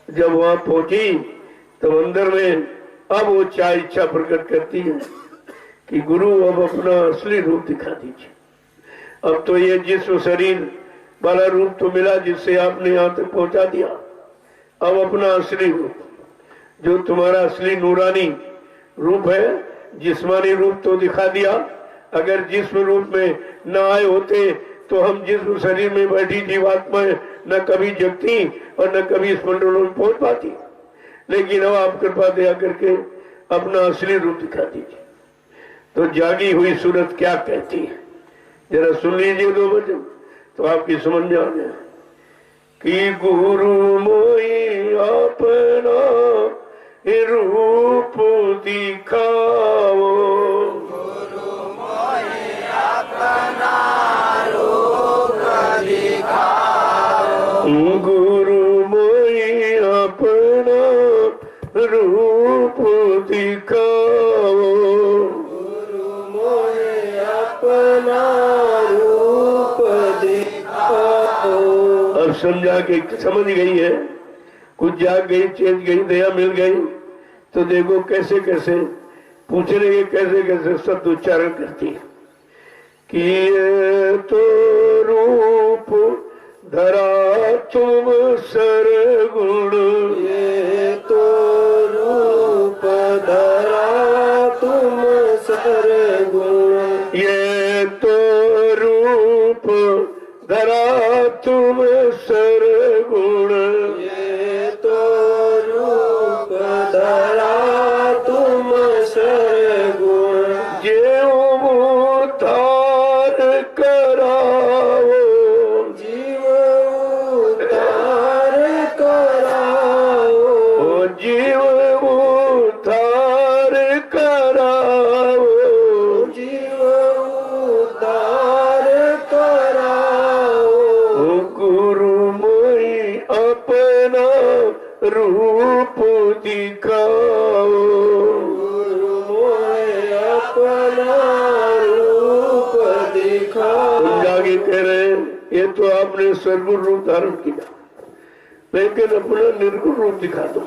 जब वहां पहुंची तो अंदर में अब वो क्या इच्छा प्रकट करती है कि गुरु अब अपना असली रूप दिखा दीजिए। अब तो ये जिस्म शरीर वाला रूप तो मिला जिससे आपने यहाँ तक पहुंचा दिया, अब अपना असली रूप, जो तुम्हारा असली नूरानी रूप है, जिस्मानी रूप तो दिखा दिया। अगर जिस्म रूप में न आए होते तो हम जिस्म शरीर में बैठी जीवात्माएं न कभी जगती और न कभी इस मंडलों में पहुंच पाती। लेकिन अब आप कृपा दया करके अपना असली रूप दिखा दीजिए। तो जागी हुई सूरत क्या कहती है, जरा सुन लीजिए 2 वचन तो आपकी समझ में आ गया कि गुरु मोई अपना रूप दिखाओ, गुरु मोहि अपना रूप दिखाओ, गुरु मोई अपना रूप दिखाओ, गुरु मोहि अपना रूप दिखाओ। अब समझा के समझ गई है, कुछ जाग गई, चेत गई, दया मिल गई। तो देखो कैसे कैसे पूछने के कैसे कैसे शब्द उच्चारण करती है कि ये तो रूप धरा तुम सरगुण, ये तो रूप धरा तुम सरगुण, ये तो रूप धरा तुम सरगुण, ये तो रूप धरा तुम सरगुण, जीव उद्धार कराओ, जीव उद्धार कराओ, ओ जीव उद्धार कराओ, जीव उद्धार कराओ, ओ गुरु मोई अपना रूप दिखाओ। गुरु मोहि अपना रूप दिखाओ। तुम जागे कह रहे हैं ये तो आपने सर्वगुण रूप धारण किया, लेकिन अपना निर्गुण रूप दिखा दो।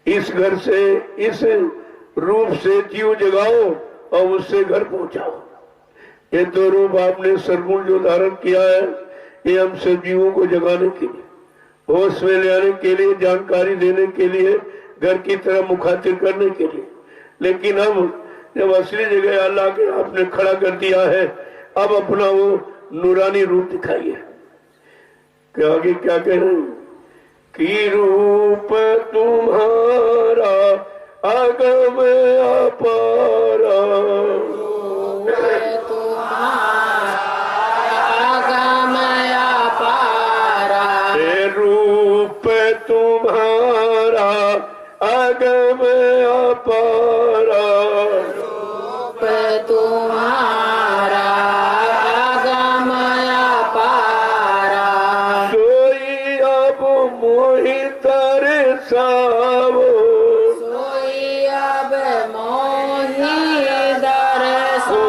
इस घर से, इस रूप से जीव जगाओ और उससे घर पहुंचाओ। ये तो रूप आपने सर्वगुण जो धारण किया है, ये हम सब जीवों को जगाने के लिए, होश में ले आने के लिए, जानकारी देने के लिए, घर की तरह मुखातिब करने के लिए। लेकिन हम जब असली जगह अल्लाह के आपने खड़ा कर दिया है, अब अपना वो नूरानी रूप दिखाइए। क्या आगे क्या कह रहे हैं कि रूप तुम्हारा आगम अपारा, आगम अपारा, रूप तुम्हारा आगम अपारा, रूप तुम्हारा आगम अपारा, सोई अब मोहि तरसाओ, सोई अब मोहि दरसाओ,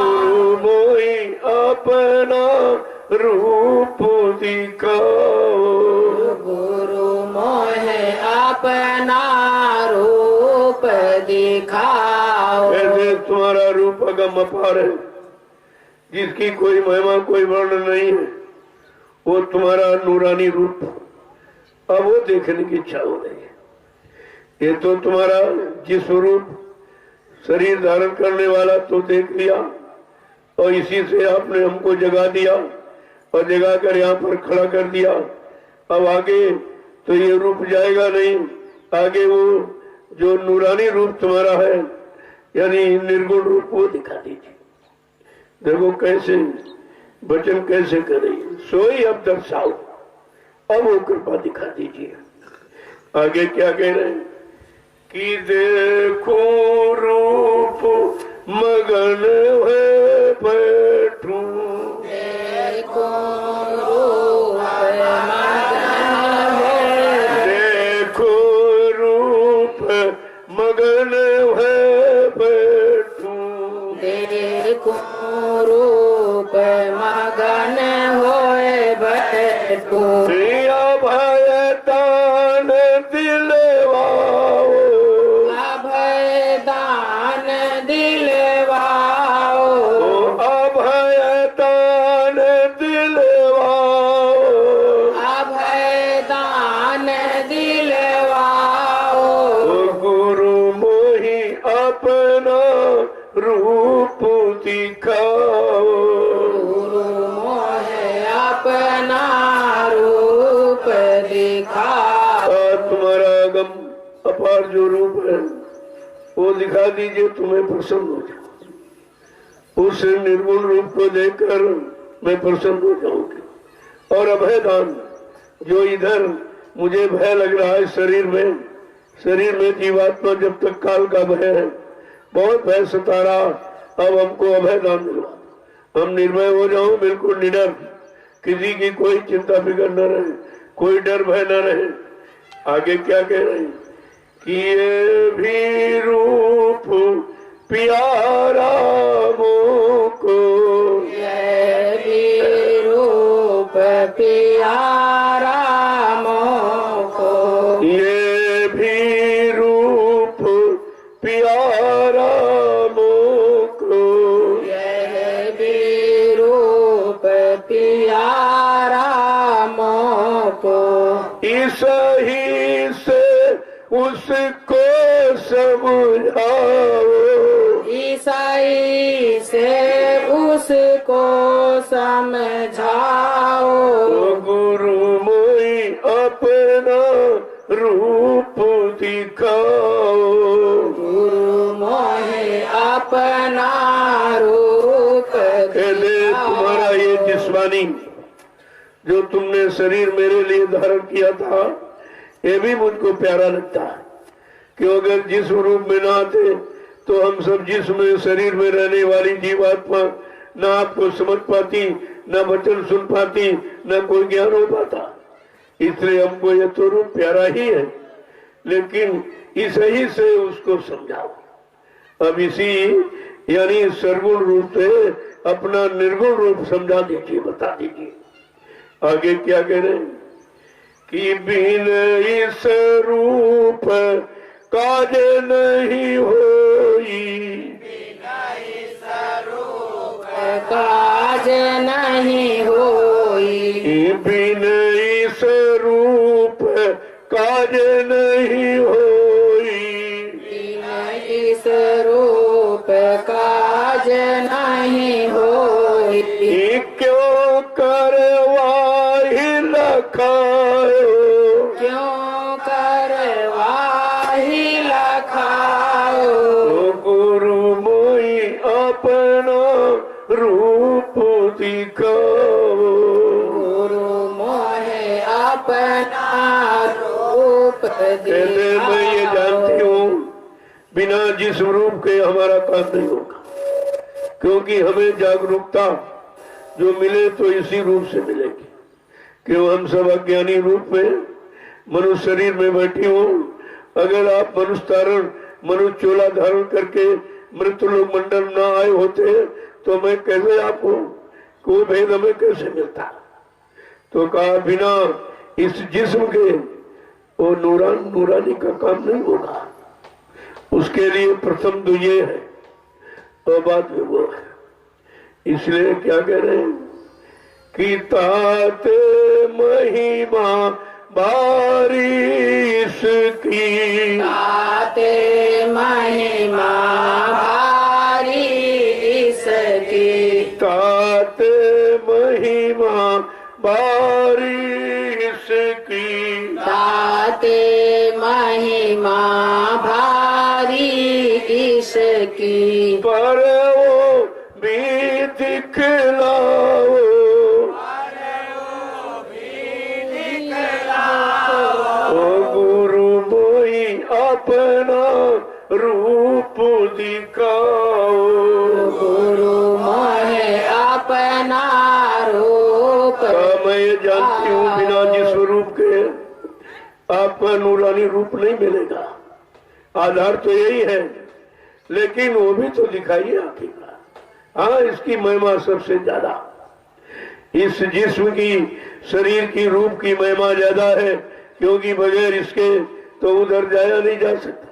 गुरु मोहि अपना रूप दिखाओ, गुरु मोहि अपना रूप दिखाओ। ऐसे तुम्हारा रूप अगम अपार है, जिसकी कोई महिमा कोई वर्णन नहीं है, वो तुम्हारा नूरानी रूप, अब वो देखने की इच्छा हो रही है। ये तो तुम्हारा जिस रूप शरीर धारण करने वाला तो देख लिया, और इसी से आपने हमको जगा दिया और जगा कर यहाँ पर खड़ा कर दिया। अब आगे तो ये रूप जाएगा नहीं, आगे वो जो नूरानी रूप तुम्हारा है, यानी निर्गुण रूप, वो दिखा दीजिए। देखो कैसे वचन कैसे करे, सोई अब दर्शाओ, अब वो कृपा दिखा दीजिए। आगे क्या कह रहे हैं कि देखो रूप मगन है बैठूं, देखो रूप मगन है, देखो रूप मगन है बैठूं, देखो रूप मगन होए बैठूं, प्रिय भय तान दिलवाओ, अभय दान दिलवाओ, अभय दान दिलवाओ, अभय दान दिलवाओ, गुरु मोहि अपना रूप दिखाओ, गुरु मोहे अपना रूप दिखाओ, तुम्हारा अगम अपार जो रूप है वो दिखा दीजिए, तुम्हें प्रसन्न हो जाओ। उस निर्गुण रूप को देखकर मैं प्रसन्न हो जाऊंगी। और अभय दान, जो इधर मुझे भय लग रहा है शरीर में जीवात्मा जब तक काल का भय है, बहुत भय सता रहा, अब हमको अभय दान दिलवा, हम निर्भय हो जाओ, बिल्कुल निडर, किसी की कोई चिंता फिक्र न रहे, कोई डर भय न रहे। आगे क्या कह रहे हैं कि ये भी रूप प्यारा मोको, ये भी रूप प्यारा मोको, ये भी रूप प्यारा मोको, ये भी रूप प्यारा मोको, इस ही से उसको समझाओ, ईसाई से उसको समझाओ, गुरु मोहि अपना रूप दिखाओ, गुरु मोहे अपना रूप कहले तुम्हारा ये जिस्मानी जो तुमने शरीर मेरे लिए धारण किया था, ये भी मुझको प्यारा लगता है। कि अगर जिस्म रूप में ना आते तो हम सब जिस्म शरीर में रहने वाली जीवात्मा न आपको समझ पाती, न वचन सुन पाती, न कोई ज्ञान हो पाता। इसलिए हमको ये तो रूप प्यारा ही है, लेकिन इस ही से उसको समझाओ। अब इसी यानी सर्वगुण रूप से अपना निर्गुण रूप समझा दीजिए, बता दीजिए। आगे क्या कह रहे हैं कि बिन इस रूप काज नहीं होई, काज नहीं होई, बिन इस रूप काज नहीं होई, इस रूप काज नहीं होई, क्यों करवाही लखायो, क्यों करवाही लखाओ, गुरु मोहि अपना रूप दिखाओ, गुरु मोहे अपना रूप कहते मैं ये जानती हूँ बिना जिस रूप के हमारा काम नहीं होगा, क्योंकि हमें जागरूकता जो मिले तो इसी रूप से मिलेगी। क्यों हम सब अज्ञानी रूप में मनुष्य शरीर में बैठी हूँ। अगर आप मनुष्य चोला धारण करके मृत्युलोक मंडल न आए होते तो मैं कैसे आपको कोई भेद हमें कैसे मिलता। तो कहा बिना इस जिस्म के वो नूरानी का काम नहीं होगा। उसके लिए प्रथम तो ये है और बाद में वो है। इसलिए क्या कह रहे हैं कि ताते महिमा भारी इसकी, ताते महिमा भारी इसकी, ताते महिमा भारी इसकी, ताते महिमा भारी इसकी, पर वो भी दिखलाओ, ओ गुरु मोहि अपना रूप दिखाओ, गुरु मोहे अपना रूप। मैं जानती हूँ बिना जिस रूप के आपका नूरानी रूप नहीं मिलेगा। आधार तो यही है, लेकिन वो भी तो दिखाइए आखिरकार। हाँ, इसकी महिमा सबसे ज्यादा, इस जिस्म की शरीर की रूप की महिमा ज्यादा है क्योंकि बगैर इसके तो उधर जाया नहीं जा सकता,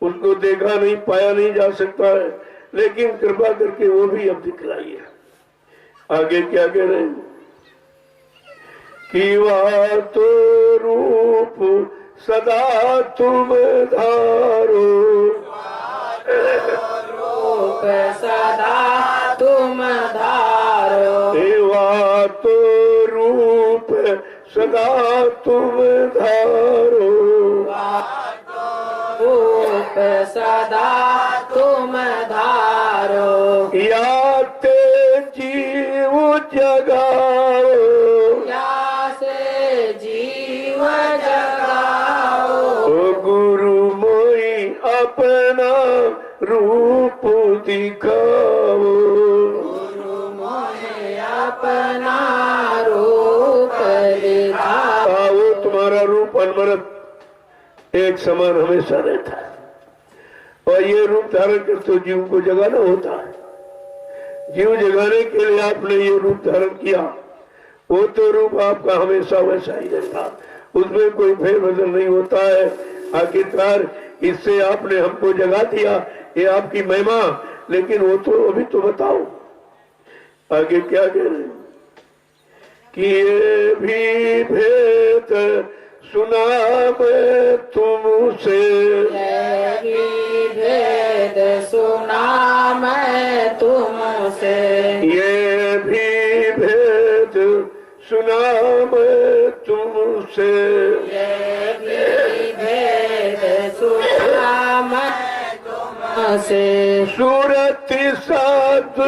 उसको देखा नहीं पाया नहीं जा सकता है। लेकिन कृपा करके वो भी अब दिखलाइए। आगे क्या कह रहे हैं कि वह तो रूप सदा तुम धारो, रूप सदा तुम धारो, सेवा तो रूप सदा तुम धारो, रूप सदा तुम धारो, या ते जीव जगाओ, या से जीव जगाओ, ओ गुरु मोई अपना रूप दिखाओ, गुरु मोहे अपना रूप दिखाओ। वो तुम्हारा रूप अनवरत एक समान हमेशा रहता है, और ये रूप धारण कर तो जीव को जगाना होता है। जीव जगाने के लिए आपने ये रूप धारण किया, वो तो रूप आपका हमेशा वैसा ही रहता, उसमें कोई फेरबदल नहीं होता है। आखिरकार इससे आपने हमको जगा दिया, ये आपकी महिमा। लेकिन वो तो अभी तो बताओ आगे क्या कह रहे हैं कि ये भी भेद सुना मैं तुमसे, ये भी भेद सुना मैं तुमसे, ये भी भेद सुना मैं तुमसे, ये भी भेद सुना मैं तुमसे, सूरत साध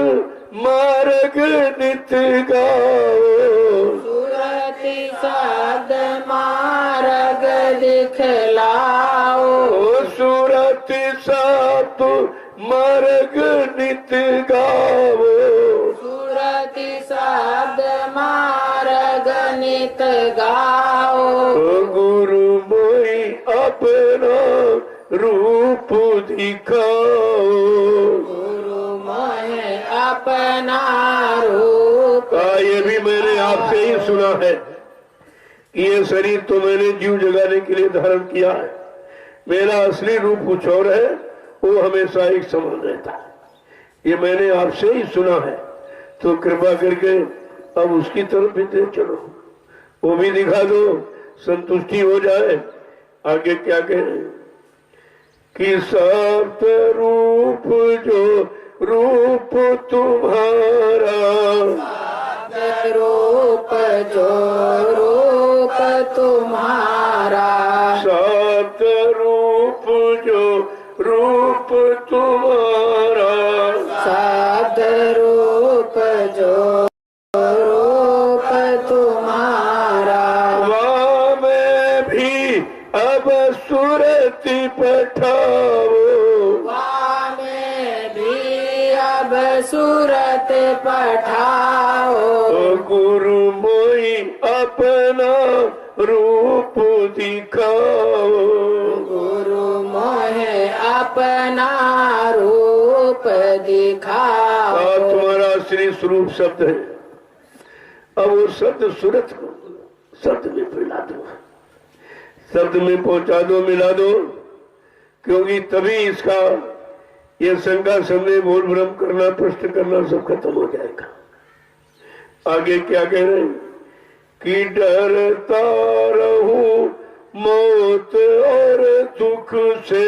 मार्ग नित गाओ, सूरति सद मार्ग दिखलाओ, सूरत साध मार्ग नित गाओ, सूरति सद मार्ग नित गाओ, गुरु मोई अपना रूप दिखाओ। गुरु मोहे अपना रूप। ये भी मैंने आपसे ही सुना है कि ये शरीर तो मैंने जीव जगाने के लिए धारण किया है, मेरा असली रूप कुछ और है, वो हमेशा एक समान रहता है। ये मैंने आपसे ही सुना है, तो कृपा करके अब उसकी तरफ भी दे चलो, वो भी दिखा दो, संतुष्टि हो जाए। आगे क्या कह रहे हैं कि सप्त रूप जो रूप तुम्हारा, रूप जो रूप तुम्हारा, सप्त रूप जो रूप तुम्हारा, शब्द रूप जो रूप तुम्हारा, वहाँ में भी अब सुरति पठाओ, में भी अब सूरत पठाओ, गुरु मोई अपना रूप दिखाओ, गुरु मोहे अपना रूप दिखाओ। तुम्हारा श्री स्वरूप शब्द है, अब वो शब्द सूरत को शब्द में मिला दो, शब्द में पहुंचा दो, मिला दो, क्योंकि तभी इसका ये शंका संदेह बोल भ्रम करना प्रश्न करना सब खत्म हो जाएगा। आगे क्या कह रहे हैं कि डरता रहूं मौत और दुख से,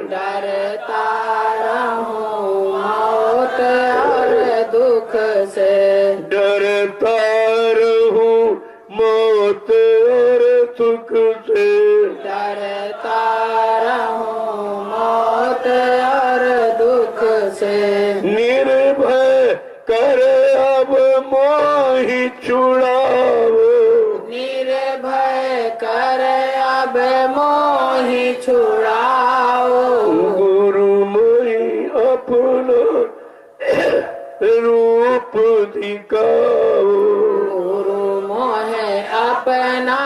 डरता रहूं मौत और दुख से, डरता रहूं मौत और दुख से, डरता रहूं मौत और दुख से, निर्भय कर अब मोहि छुड़ाओ, निर्भय कर अब मोहि छुड़ाओ, गुरु मोहि अपना रूप दिखाओ, गुरु मोहे अपना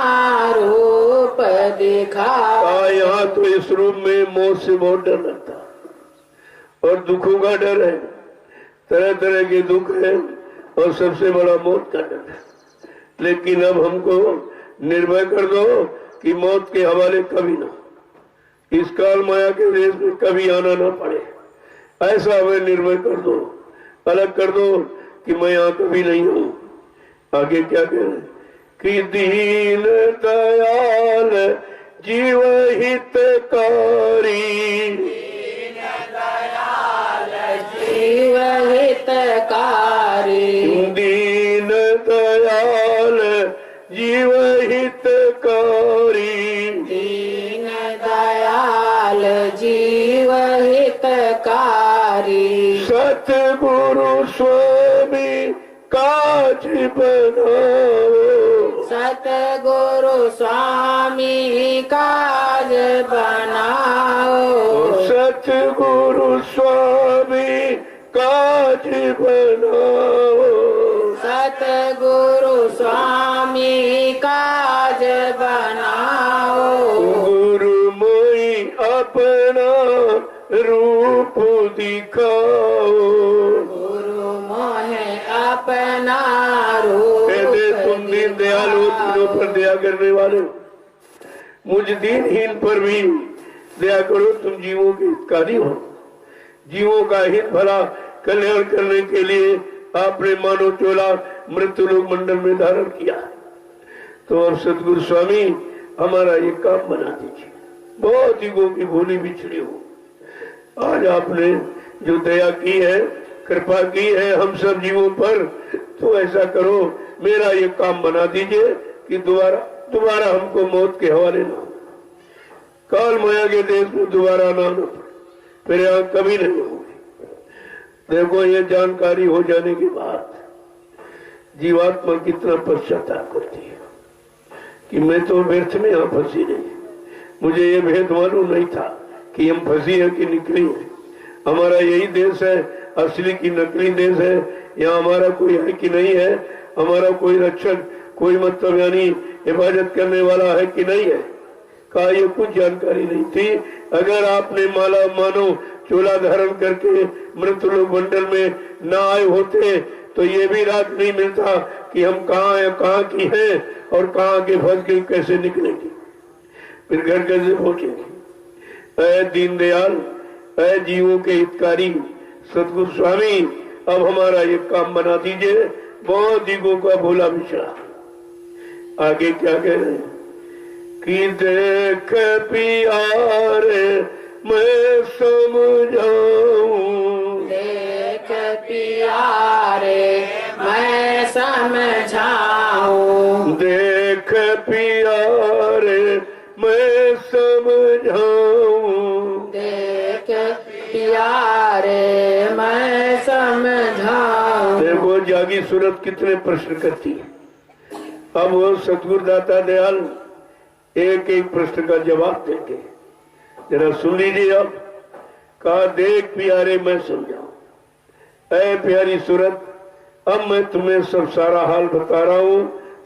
रूप दिखाओ। यहाँ तो इस रूप में मौत से बहुत डर लगता है और दुखों का डर है, तरह तरह के दुख है और सबसे बड़ा मौत का डर है। लेकिन अब हमको निर्भय कर दो कि मौत के हवाले कभी ना, इस काल माया के देश में कभी आना ना पड़े, ऐसा हमें निर्भय कर दो, अलग कर दो कि मैं यहाँ कभी नहीं हूँ। आगे क्या कह रहे कि दीन दयाल जीव हितकारी, जीव हितकारी, दीन दयाल जीव हितकारी, दीन दयाल जीव हितकारी, सतगुरु स्वामी काज बनाओ, सतगुरु स्वामी काज बनाओ, सतगुरु स्वामी काज बनाओ, सतगुरु स्वामी काज बनाओ, गुरुमोई अपना रूप दिखाओ, गुरु मोहे अपना रूप कहते तुम दीन दयाल हो, तीनों पर दया करने वाले हो, मुझ दीनहीन पर भी दया करो, तुम जीवों के हितकारी हो, जीवों का हित भला कल्याण करने के लिए आपने मानव चोला मृत्यु लोक मंडल में धारण किया। तो अब सतगुरु स्वामी हमारा ये काम बना दीजिए, बहुत युगों की भूली बिछड़ी हो, आज आपने जो दया की है, कृपा की है हम सब जीवों पर, तो ऐसा करो मेरा ये काम बना दीजिए कि दोबारा हमको मौत के हवाले ना हो, काल माया के देश में दोबारा ना आना पड़े, फिर यहाँ कभी नहीं होगी। देखो ये जानकारी हो जाने के बाद जीवात्मा कितना पश्चाताप करती है कि मैं तो व्यर्थ में यहाँ फंसी नहीं, मुझे ये भेद मालूम नहीं था कि हम फंसी है कि निकली है, हमारा यही देश है असली की नकली देश है, यहाँ हमारा कोई है कि नहीं है, हमारा कोई रक्षक कोई मतलब यानी हिफाजत करने वाला है कि नहीं है, का ये कुछ जानकारी नहीं थी। अगर आपने मानो चोला धारण करके मृत्यु लोक मंडल में न आए होते तो ये भी रात नहीं मिलता कि हम कहाँ की हैं और कहाँ के फंस के कैसे निकलेंगे, फिर घर कैसे पहुंचेंगे। ऐ दीनदयाल, ऐ जीवों के हितकारी सतगुरु स्वामी, अब हमारा ये काम बना दीजिए, बहुत युगों का भोला बिछड़ा। आगे क्या कह रहे हैं कि देख प्यारे मैं समझाऊं, देख प्यारे मैं समझाऊं, देख प्यारे मैं समझाऊं, देख प्यारे मैं समझाऊं। देखो जागी सूरत कितने प्रश्न करती है। अब वो सतगुरु दाता दयाल एक एक प्रश्न का जवाब देंगे, जरा सुन लीजिए। अब कहा देख प्यारे मैं समझाऊं, ऐ प्यारी सूरत अब मैं तुम्हें सब सारा हाल बता रहा हूं,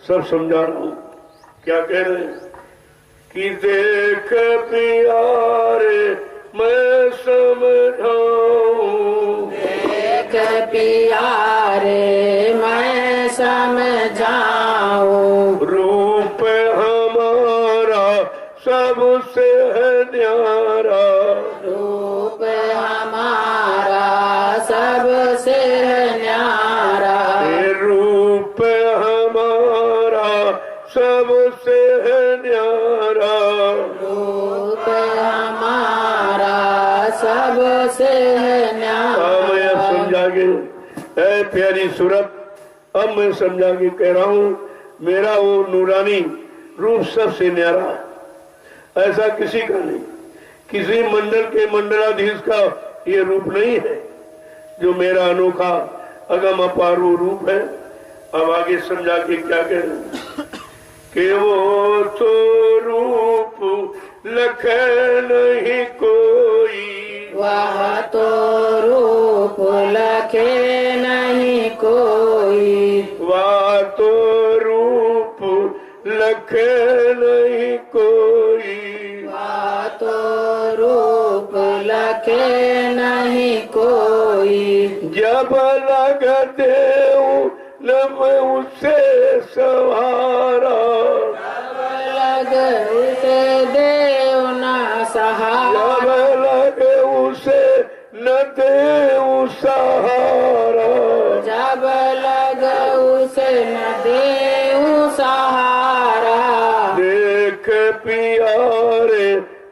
सब समझा रहा हूं। क्या कह रहे हैं कि देख प्यारे मैं समझाऊं, देख प्यारे मैं समझाऊं, रूप हमारा सबसे है न्यारा, रूप हमारा सबसे न्यारा, रूप हमारा सबसे है न्यारा, रूप हमारा सबसे न्यारा। मैं समझा के ऐ प्यारी सूरत अब मैं समझा के कह रहा हूँ, मेरा वो नूरानी रूप सबसे न्यारा है, ऐसा किसी का नहीं, किसी मंडल के मंडलाधीश का ये रूप नहीं है जो मेरा अनोखा अगम अपार वो रूप है। अब आगे समझा के क्या कह रहे हैं कि वो तो रूप लखे नहीं कोई, वह तो रूप लखे नहीं कोई, वह तो रूप लखे नहीं कोई, वह तो रूप लखे नहीं कोई, जब लग देऊं न मैं उससे सवारा, लग उसे देव न सहारा, जब लगे उसे न देव सहारा, जब लग उसे न देव सहारा। देख प्यारे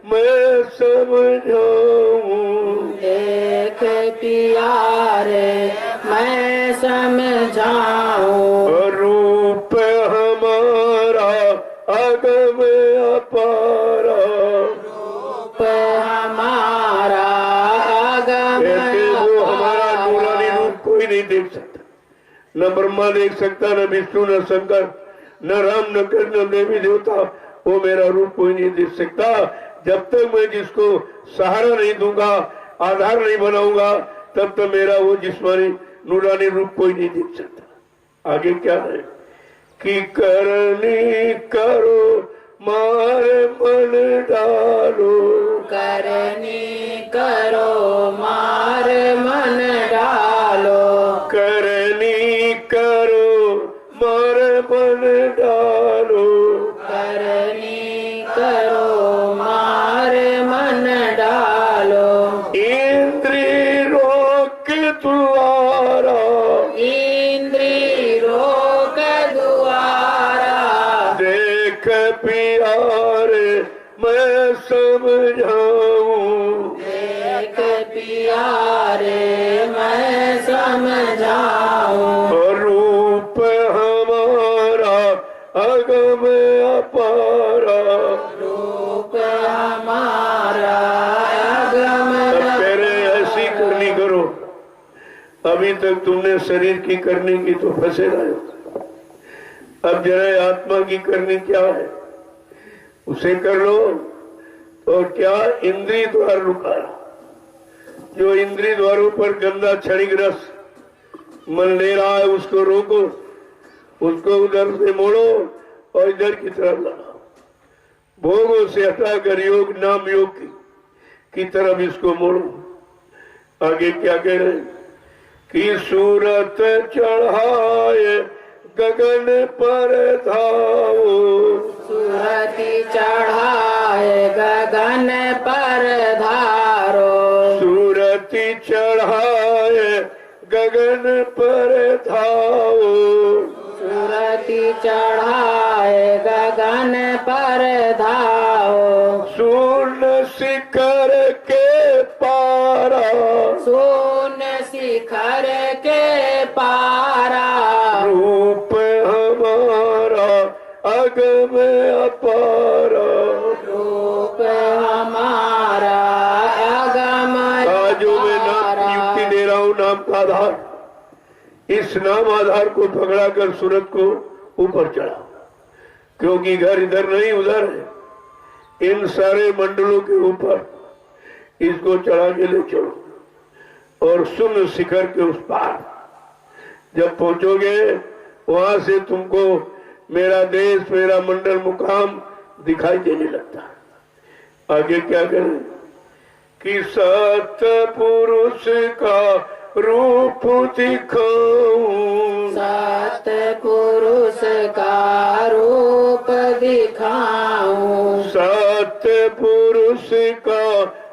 मैं समझाऊं, देख प्यारे मैं समझाऊं, रूप हमारा अगम अपारा, रूप हमारा अगम कहते वो हमारा नूरानी अपारा। रूप कोई नहीं देख सकता, न ब्रह्मा देख सकता, न विष्णु, न शंकर, न राम, न कृष्ण, न देवी देवता, वो मेरा रूप कोई नहीं देख सकता। जब तक मैं जिसको सहारा नहीं दूंगा, आधार नहीं बनाऊंगा, तब तक मेरा वो जिस्मानी नूरानी रूप कोई नहीं देख सकता। आगे क्या है कि करनी करो मारे मन डालो, करनी करो मार मन डालो, करनी करो मारे मन डालो, करनी करो मार मन डालो। इंद्री रोक द्वारा, इंद्री रोक द्वारा, देख प्यारे मैं समझाऊं, देख प्यारे मैं समझाऊं, रूप हमारा अगम अपारा। रूप हमारा अगम तेरे ऐसी करनी करो, अभी तक तुमने शरीर की करनी की तो फंसे रहे हो, अब जरा आत्मा की करनी क्या है उसे कर लो। और क्या इंद्रिय द्वार रुका, जो इंद्रिय द्वारों पर गंदा क्षणिक रस मन ले रहा है उसको रोको, उसको उधर से मोड़ो और इधर की तरफ लगाओ, भोगों से हटाकर योग नाम योग की तरफ इसको मोड़ो। आगे क्या कह रहे हैं कि सूरत चढ़ाए गगन पर धाओ, सूरति चढ़ाए गगन पर धारो, सूरति चढ़ाए गगन पर धाओ, सूरति चढ़ाए गगन पर धाओ, शून्य शिखर के पारा, सोन शिखर के पारा, रूप हमारा अगम अपारा। रूप हमारा अगम जो मैं नाम युक्ति दे रहा हूँ, नाम का आधार, इस नाम आधार को पकड़ा कर सूरत को ऊपर चढ़ाओ, क्योंकि घर इधर नहीं उधर है, इन सारे मंडलों के ऊपर इसको चढ़ा के ले चलो, और शून्य शिखर के उस पार जब पहुंचोगे वहां से तुमको मेरा देश, मेरा मंडल, मुकाम दिखाई देने लगता है। आगे क्या करें कि सतपुरुष का रूप दिखाऊं, सतपुरुष का रूप दिखाऊं, सतपुरुष का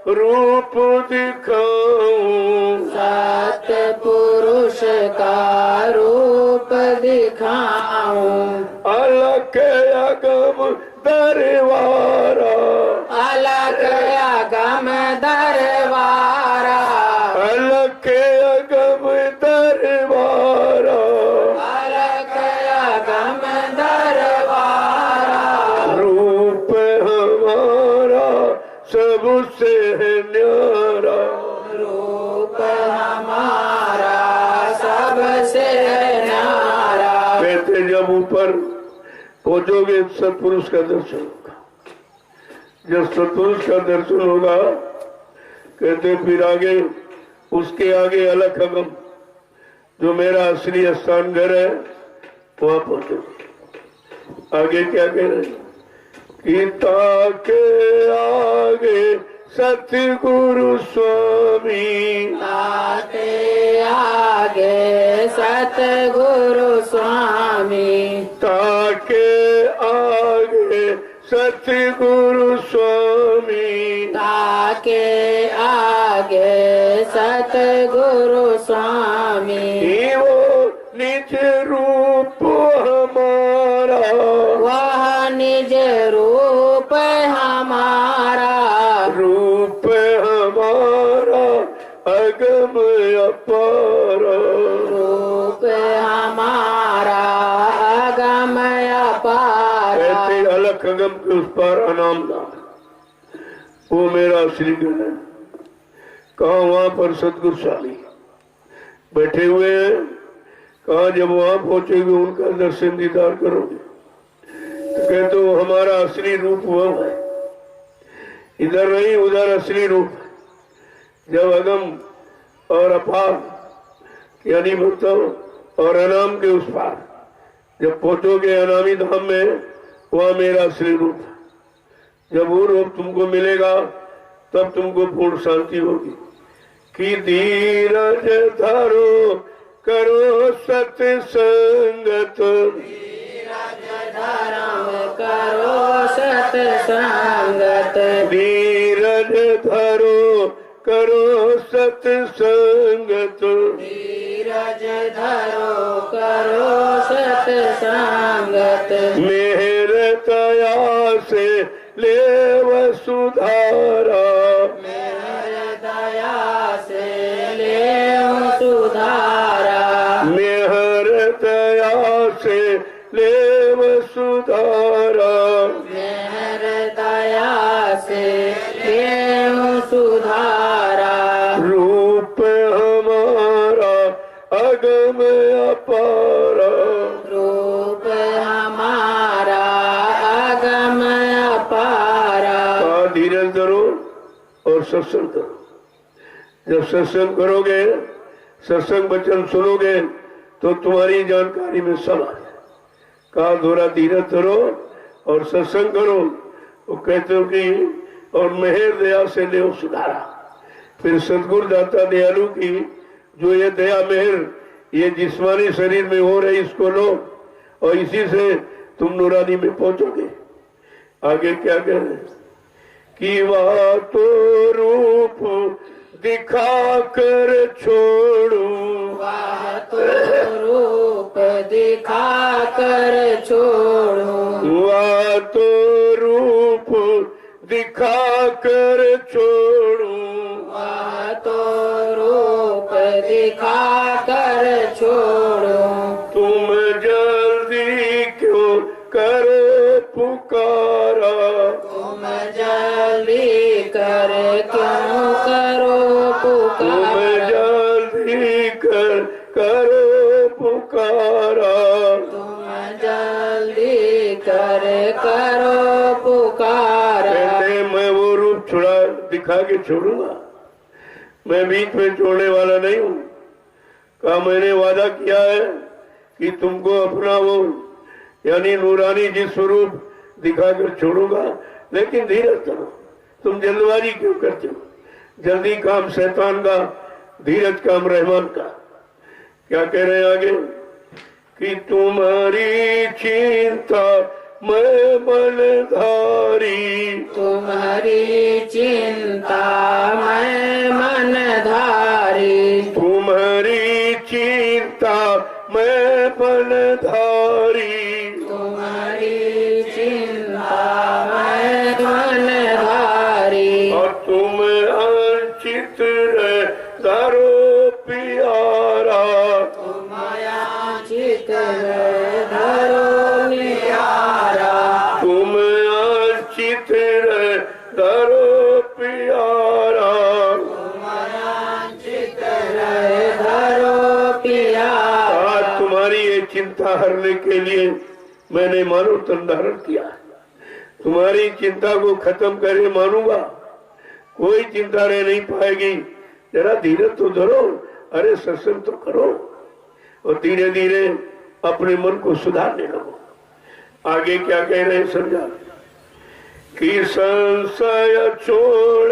रूप दिखाऊं, सतपुरुष का रूप दिखाऊं, अलख अगम दरबारा, अलग अगम दरबारा, अलख अगम दरबारा, अलग अगम दरबारा, रूप हमारा सबसे न्यारा, रूप हमारा सबसे न्यारा। कहते जब ऊपर पहुंचोगे सत्पुरुष का दर्शन होगा, जब सत्पुरुष का दर्शन होगा कहते फिर आगे उसके आगे अलग अगम जो मेरा असली स्थान घर है वहां पहुंचोगे। आगे क्या कह रहे हैं कि ताके आगे सतगुरु स्वामी, ताते आगे सतगुरु स्वामी, ताके आगे सतगुरु स्वामी ताके आगे सतगुरु स्वामी वो निज रूप हमारा वह निज रूप हमारा रूप हमारा अगम अपार रूप हमारा अगम अपार कहते अलख अगम के उस पार अनाम नाम वो मेरा श्रीगण है। कहा वहां पर सतगुरुशाली बैठे हुए हैं। कहा जब वहां पहुंचेगे उनका दर्शन दीदार करोगे तो कहते हो हमारा असली रूप वह है, इधर नहीं उधर असली रूप है। जब अगम और अपार यानी मतलब और अनाम के उस पार जब पहुंचोगे अनामी धाम में वह मेरा असली रूप है। जब वो रूप तुमको मिलेगा तब तुमको पूर्ण शांति होगी। कि धीरज धरो करो सत्संगत करो सत्संगत धीरज धरो करो सत्संगत धीरज धरो करो सत्संगत मेहर दया से लेव सुधारा मेहर दया से ले सुधारा मेहर दया से लेव सुधारा मेहर दया से ले सुधारा रूप हमारा अगम अपारा रूप हमारा अगम अपारा धीरज धरो और सत्संग करो। जब सत्संग करोगे सत्संग वचन सुनोगे तो तुम्हारी जानकारी में सब आ जाए। कहा थोड़ा धीरज धरो और सत्संग करो। वो कहते हो कि और मेहर दया से ले सुधारा। फिर सतगुरु दाता दयालु की जो ये दया मेहर ये जिस्मानी शरीर में हो रही इसको लो और इसी से तुम नूरानी में पहुंचोगे। आगे क्या कह रहे हैं कि वह तो रूप दिखा कर छोड़ू वह तो रूप दिखा कर छोड़ू वह तो रूप दिखा कर छोड़ू वह तो रूप दिखा कर छोड़ू तुम जल्दी क्यों करो पुकारा तुम जल्दी कर क्यों करो तुम पुकार जल्दी करो पुकारा तुम जल्दी कर करो पुकार कहते मैं वो रूप छुड़ा दिखा के छोड़ूंगा, मैं बीच में छोड़ने वाला नहीं हूँ। कहा मैंने वादा किया है कि तुमको अपना वो यानी नूरानी जिस स्वरूप दिखाकर छोड़ूंगा, लेकिन धीरज करो। तुम जल्दबाजी क्यों करते हो? जल्दी काम शैतान का, धीरज काम रहमान का। क्या कह रहे हैं आगे कि तुम्हारी चिंता मैं मनधारी तुम्हारी चिंता मैं मनधारी तुम्हारी चिंता मैं मनधारी तुम्हारी चिंता मैं मनधारी और तुम अंचित धरो प्यारा माया चित धरो निहारा तुम अंचित धरो प्यारा माया चित धरो प्यारा आज तुम्हारी ये चिंता हरने के लिए मैंने मानव तन धारण किया। तुम्हारी चिंता को खत्म करे मानूंगा, कोई चिंता रह नहीं पाएगी। जरा धीरज तो धरो, अरे सत्संग तो करो और धीरे धीरे अपने मन को सुधारने लगो। आगे क्या कह रहे हैं समझा कि संशय छोड़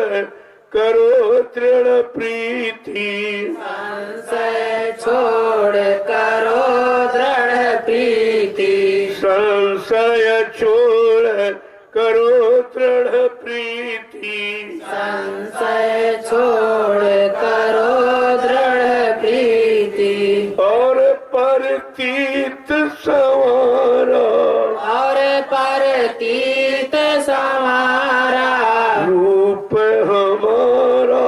करो दृढ़ प्रीति संशय छोड़ करो दृढ़ प्रीति संशय छोड़ करो संशय छोड़ करो दृढ़ प्रीति और परतीत संवारा और परतीत संवारा रूप हमारा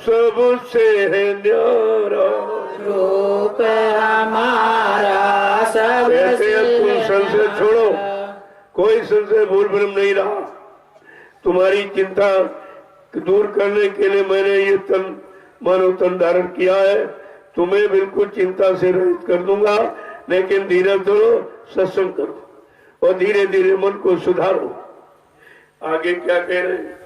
सबसे है न्यारा। रूप हमारा सबसे तुम संशय छोड़ो, कोई संशय भूल भ्रम नहीं रहा। तुम्हारी चिंता दूर करने के लिए मैंने ये तन मानव तन धारण किया है। तुम्हें बिल्कुल चिंता से रहित कर दूंगा, लेकिन धीरज धरो, सत्संग करो और धीरे धीरे मन को सुधारो। आगे क्या कह रहे हैं?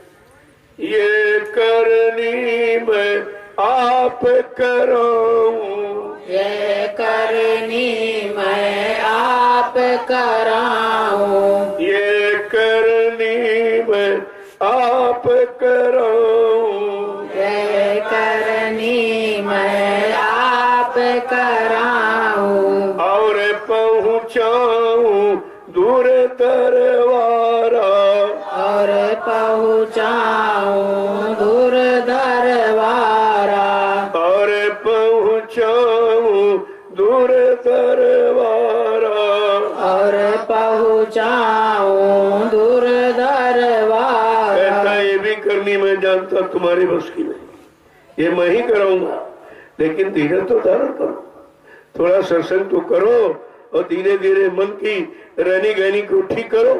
ये करनी मैं आप कराऊं, ये करनी मैं आप कराऊं, ये करनी मैं आप कराऊं, ये करनी मैं आप कराऊं, और पहुँचाऊं दूर दरबारा, और पहुँचाऊं दूर दरबारा, और पहुँचाऊं दूर दरबारा। और पहुँचाऊं दूर दरबारा। कहता ये भी करनी मैं जानता तुम्हारे बस की नहीं, ये मैं ही कराऊंगा, लेकिन धीरज तो धारण करो, थोड़ा सत्संग तो करो और धीरे धीरे मन की रहनी गहनी को ठीक करो।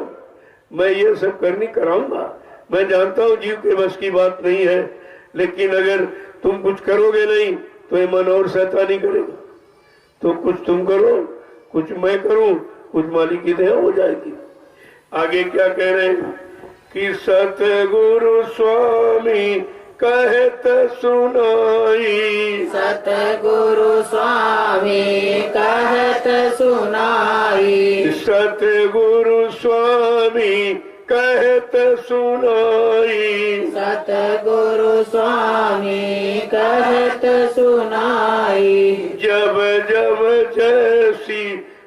मैं ये सब करनी कराऊंगा। मैं जानता हूँ जीव के बस की बात नहीं है, लेकिन अगर तुम कुछ करोगे नहीं तो ये मन और शैतानी करेगा। तो कुछ तुम करो, कुछ मैं करूं, कुछ मालिक की दया हो जाएगी। आगे क्या कह रहे हैं कि सतगुरु स्वामी कहत सुनाई, सतगुरु स्वामी कहत सुनाई, सतगुरु स्वामी कहत सुनाई, सतगुरु स्वामी कहत सुनाई, जब जब जैसी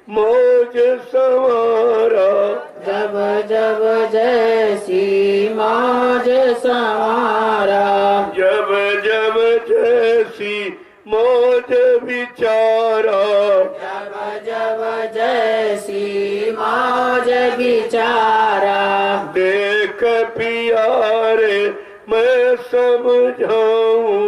मौज सवारा, जब जब जैसी मौज संवारा, जब जब जैसी मौज विचारा, जब जब जैसी मौज विचारा, देख प्यारे मैं समझाऊं,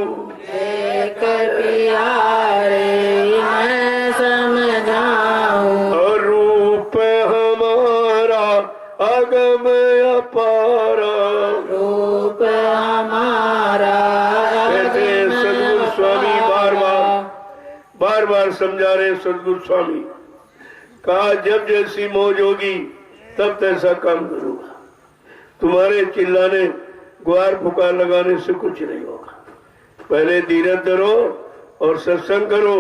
एक प्यारे मैं समझाऊं, और रूप हमारा अगम अपारा। रूप हमारा कहते हैं सदगुरु स्वामी बार बार समझा रहे सदगुरु स्वामी, कहा जब जैसी मौज होगी तब तैसा काम करूंगा। तुम्हारे चिल्लाने गुहार पुकार लगाने से कुछ नहीं होगा। पहले धीरज धरो और सत्संग करो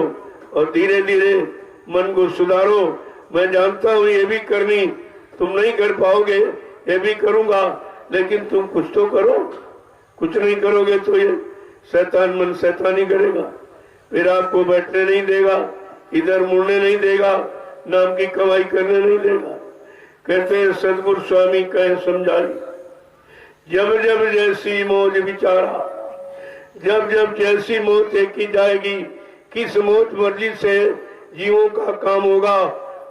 और धीरे धीरे मन को सुधारो। मैं जानता हूँ ये भी करनी तुम नहीं कर पाओगे, ये भी करूंगा, लेकिन तुम कुछ तो करो। कुछ नहीं करोगे तो ये शैतान मन शैतानी करेगा, फिर आपको बैठने नहीं देगा, इधर मुड़ने नहीं देगा, नाम की कमाई करने नहीं देगा। कहते हैं सदगुरु स्वामी कहे समझाई, जब जब जैसी मौज विचारा, जब जब जैसी मौत देखी जाएगी, किस मौत मर्जी से जीवों का काम होगा,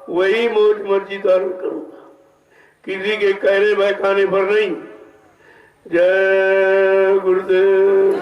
वही मौज मर्जी धारण करूंगा, किसी के कहने बहकाने पर नहीं। जय गुरुदेव।